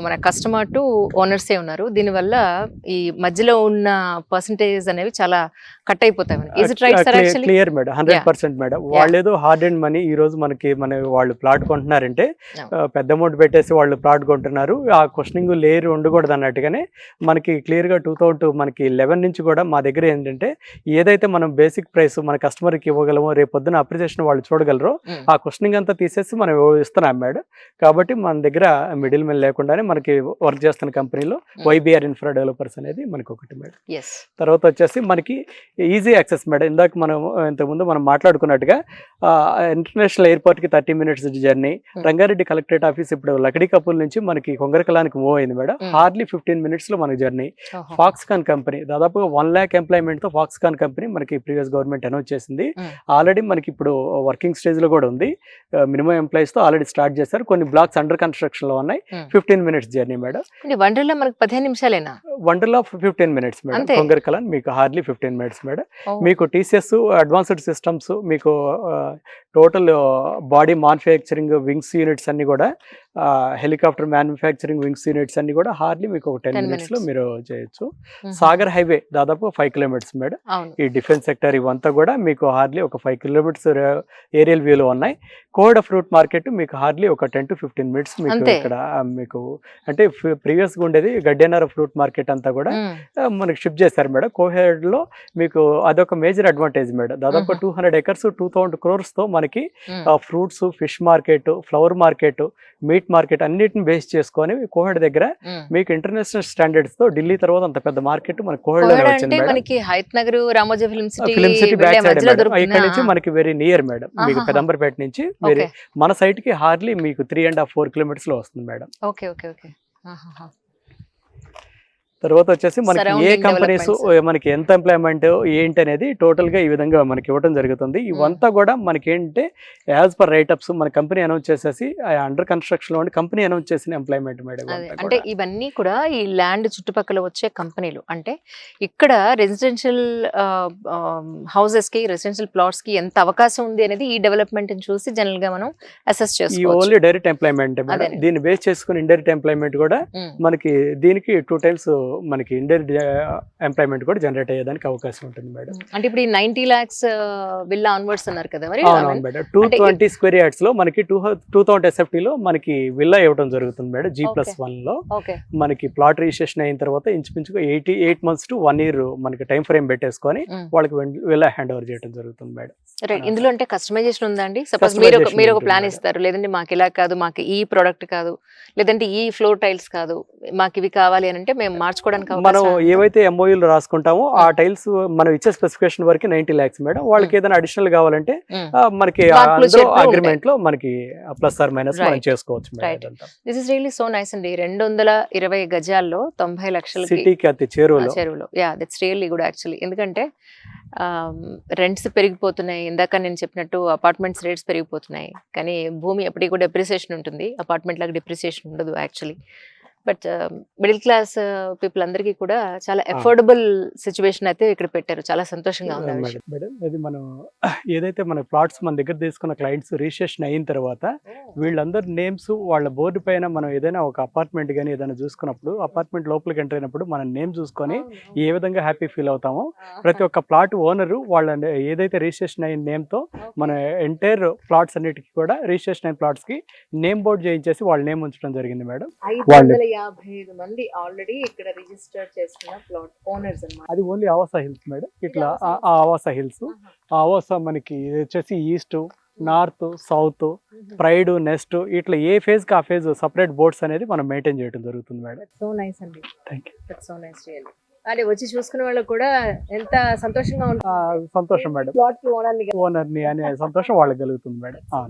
మన కస్టమర్ టు ఓనర్సే ఉన్నారు. దీనివల్ల ఈ మధ్యలో ఉన్న పర్సంటేజ్ అనేవి చాలా కట్ అయిపోతాయి. Is it right sir? Actually clear madam, 100% madam. వాళ్ళు ఏదో హార్డ్ అండ్ మనీ ఈ రోజు మనకి వాళ్ళు ప్లాట్ కొంటున్నారంటే పెద్ద అమౌంట్ పెట్టేసి వాళ్ళు ప్లాట్ కొంటున్నారు. ఆ క్వశ్చనింగ్ లేయర్ ఉండకూడదు అన్నట్టుగానే మనకి క్లియర్ గా 2011 నుంచి కూడా మా దగ్గర ఏంటంటే ఏదైతే మనం బేసిక్ ప్రైస్ మన కస్టమర్కి ఇవ్వగలమో, రేపు పొద్దున అప్రిసియేషన్ వాళ్ళు చూడగలరో ఆ క్వశ్చనింగ్ అంతా తీసేసి మనం ఇస్తున్నాం మేడం. కాబట్టి మన దగ్గర మిడిల్ మెన్ లేకుండానే మనకి వర్క్ చేస్తున్న కంపెనీలో YBR ఇన్ఫ్రా డెవలపర్స్ అనేది మనకి ఒకటి మేడం. తర్వాత వచ్చేసి మనకి ఈజీ యాక్సెస్ మేడం. ఇందాక మనం ఇంతకుముందు మనం మాట్లాడుకున్నట్టుగా ఇంటర్నేషనల్ ఎయిర్పోర్ట్ కి 30 minutes journey. Rangareddy collectorate office ఇప్పుడు లకడీ కపూర్ నుంచి మనకి కొంగరకలానికి మూవ్ అయింది మేడం. హార్డ్లీ 15 minutes లో మనకి జర్నీ. ఫాక్స్కాన్ కంపెనీ దాదాపుగా 1 lakh ఎంప్లాయ్మెంట్ తో ఫాక్స్కాన్ కంపెనీ మనకి ప్రీవియస్ గవర్నమెంట్ అనౌన్స్ చేసింది. ఆల్రెడీ మనకి ఇప్పుడు వర్కింగ్ స్టేజ్ లో కూడా ఉంది. మినిమం ఎంప్లాయీస్ తో ఆల్రెడీ స్టార్ట్ చేశారు. కొన్ని బ్లాక్స్ అండర్ కన్స్ట్రక్షన్ లో ఉన్నాయి. 15 minutes జర్నీ మేడం. వండర్లా మనకి 15 నిమిషాలేనా? Wonderla 15 minutes madam. అంతే? కొంగరకలాన్ మీకు హార్డ్లీ 15 minutes మేడం. ఓ. మీకు టీసీఎస్ అడ్వాన్స్డ్ సిస్టమ్స్, మీకు total body manufacturing wings units అన్ని కూడా, హెలికాప్టర్ మ్యానుఫ్యాక్చరింగ్ వింగ్స్ యూనిట్స్ అన్ని కూడా హార్డ్లీ మీకు ఒక 10 minutes లో మీరు చేయొచ్చు. సాగర్ హైవే దాదాపు 5 kilometers మేడం. అవును. ఈ డిఫెన్స్ సెక్టర్ ఇవంతా కూడా మీకు హార్డ్లీ ఒక 5 kilometers ఏరియల్ వ్యూలో ఉన్నాయి. కోహడ ఫ్రూట్ మార్కెట్ మీకు హార్డ్లీ ఒక 10 to 15 minutes మీకు అంతే? ఇక్కడ మీకు అంటే ప్రీవియస్గా ఉండేది గడ్డెనార ఫ్రూట్ మార్కెట్ అంతా కూడా మనకి షిఫ్ట్ చేశారు మేడం. కోహెడ్లో మీకు అదొక మేజర్ అడ్వాంటేజ్ మేడం. దాదాపు 200 acres 2,000 crores తో మనకి fruits, fish market, flower market, meet market అన్నిటిని బేస్ చేసుకొని కోహెడ్ దగ్గర మీకు ఇంటర్నేషనల్ స్టాండర్డ్స్ తో ఢిల్లీ తర్వాత అంత పెద్ద మార్కెట్ మనకి కోహెడ్లోనే కోహెడ వచ్చింది అంటే మేడం. మనకి Hayath Nagar Ramoji film film city back side మధ్యలో మేడం. ఇక్కడ నుంచి దొరుకుతుందా? మనకి వెరీ నియర్ మేడం. మీకు ఆహాహా. పెదంబర్పేట నుంచి ఓకే మన సైట్ కి హార్డ్లీ మీకు 3.5-4 kilometers లో వస్తుంది మేడం. Okay okay okay. ఆహాహా. తర్వాత వచ్చేసి మనకి ఏ Surrounding కంపెనీస్ developments. మనకి ఎంత ఎంప్లాయ్మెంట్ ఏంటి అనేది టోటల్ గా ఈ విధంగా మనకి ఇవ్వడం జరుగుతుంది. ఇవంతా కూడా మనకి ఏంటంటే యాజ్ పర్ రైటప్స్ మన కంపెనీ అనౌన్స్ చేసేసి అండర్ కన్స్ట్రక్షన్ లో కంపెనీ అనౌన్స్ చేసిన ఎంప్లాయ్మెంట్ మేడం. అదే అంటే ఇవన్నీ కూడా ఈ ల్యాండ్ చుట్టుపక్కల వచ్చే కంపెనీలు. అంటే ఇక్కడ రెసిడెన్షియల్ హౌసెస్ కి, రెసిడెన్షియల్ ప్లాట్స్ కి ఎంత అవకాశం ఉంది అనేది ఈ డెవలప్మెంట్ చూసి జనరల్ గా మనం అసెస్ ఈ చేసుకోవచ్చు. Only direct employment madam. అదేనండి. దీన్ని బేస్ చేసుకుని ఇండైరెక్ట్ ఎంప్లాయ్మెంట్ కూడా మనకి దీనికి 2 times మనకి ఇండైరెక్ట్ ఎంప్లాయ్మెంట్ కూడా జనరేట్ అయ్యేదానికి అవకాశం ఉంటుంది మేడం. అంటే ఇప్పుడు ఈ 90 lakhs విల్లా ఆన్వర్డ్స్ అన్నారు కదా మరి అవునవును మేడం. 220 స్క్వేర్ యార్డ్స్ లో మనకి 2000 SFT లో మనకి విల్లా ఇవ్వడం జరుగుతుంది మేడం. G+1 లో ఓకే మనకి ప్లాట్ రిజిస్ట్రేషన్ అయిన తర్వాత ఇంచుమించుగా 8 months to 1 year మనకి టైం ఫ్రేమ్ పెట్టేసుకొని వాళ్ళకి విల్లా హ్యాండ్ ఓవర్ చేయడం జరుగుతుంది మేడం. రైట్. ఇందులో అంటే కస్టమైజేషన్ ఉందా అండి? సపోజ్ మీరు ఒక Customization ప్లాన్ ఉంటుంది ఇస్తారు, లేదంటే మాకు ఇలా కాదు, మాకు ఈ ప్రోడక్ట్ కాదు, లేదంటే ఈ ఫ్లోర్ టైల్స్ కాదు, మాకు ఇవి కావాలి అని అంటే మేము మార్చుకోవడానికి మనం అవకాశం ఉందా? ఏవైతే MOUలు రాసుకుంటామో ఆ టైల్స్ మనం ఇచ్చే స్పెసిఫికేషన్ వరకు 90 lakhs మేడం. వాళ్ళకి ఏదైనా అడిషనల్ కావాలంటే Mm. మనకి మార్పులు అందులో చేర్పులు అగ్రిమెంట్ లో మనకి ప్లస్ ఆర్ మైనస్ మనం Right. చేసుకోవచ్చు మేడం. Right. ఇదంతా this is really so nice అండి. 220 గజాల్లో 90 లక్షలకి సిటీకి అతి చేరువలో చెరువులో. Yeah, that's really good actually. ఎందుకంటే రెంట్స్ పెరిగిపోతున్నాయి, ఇందాక నేను చెప్పినట్టు అపార్ట్మెంట్స్ రేట్స్ పెరిగిపోతున్నాయి, కానీ భూమి ఎప్పటికీ కూడా డెప్రిసియేషన్ ఉంటుంది, అపార్ట్మెంట్ లాగా డెప్రిసియేషన్ ఉండదు actually. But middle class people అందరికీ కూడా చాలా అఫోర్డబుల్ సిచ్యువేషన్ అయితే ఇక్కడ పెట్టారు. చాలా సంతోషంగా ఉంది ఆ విషయం. మేడం ఇది మనం ఏదైతే మన ప్లాట్స్ మన దగ్గర తీసుకున్న క్లయింట్స్ రిజిస్ట్రేషన్ అయిన తర్వాత వీళ్ళందరి నేమ్స్ వాళ్ళ బోర్డు పైన మనం ఏదైనా ఒక అపార్ట్మెంట్ కానీ ఏదైనా చూసుకున్నప్పుడు అపార్ట్మెంట్ లోపలికి ఎంటర్ అయినప్పుడు మన నేమ్ చూసుకొని ఏ విధంగా హ్యాపీ ఫీల్ అవుతామో ప్రతి ఒక్క ప్లాట్ ఓనరు వాళ్ళ ఏదైతే రిజిస్ట్రేషన్ అయిన నేమ్తో మన ఎంటైర్ ప్లాట్స్ అన్నిటికీ కూడా రిజిస్ట్రేషన్ అయిన ప్లాట్స్కి నేమ్ బోర్డు చేయించేసి వాళ్ళ నేమ్ ఉంచడం జరిగింది మేడం. 555 మంది ఆల్రెడీ ఇక్కడ రిజిస్టర్ చేసుకున్న ప్లాట్ ఓనర్స్ అన్నమాట. అది ఓన్లీ ఆవాస హిల్స్ మేడం. ఇట్లా ఆ ఆవాస హిల్స్ ఆ ఆవాస మనకి ఇది వచ్చేసి east, north, south, pride, nest ఇట్లా ఏ ఫేజ్ కి ఆ ఫేజ్ సపరేట్ బోర్డ్స్ అనేది మనం మెయింటైన్ చేయడం జరుగుతుంది మేడం. సో నైస్ అండి. Thank you. That's so nice really. అదే వచ్చి చూసుకునే వాళ్ళకి కూడా ఎంత సంతోషంగా ఉంటుంది. సంతోషం మేడం. ప్లాట్ ఓనర్ని ఓనర్ని అనే సంతోషం వాళ్ళకి కలుగుతుంది మేడం. అవును.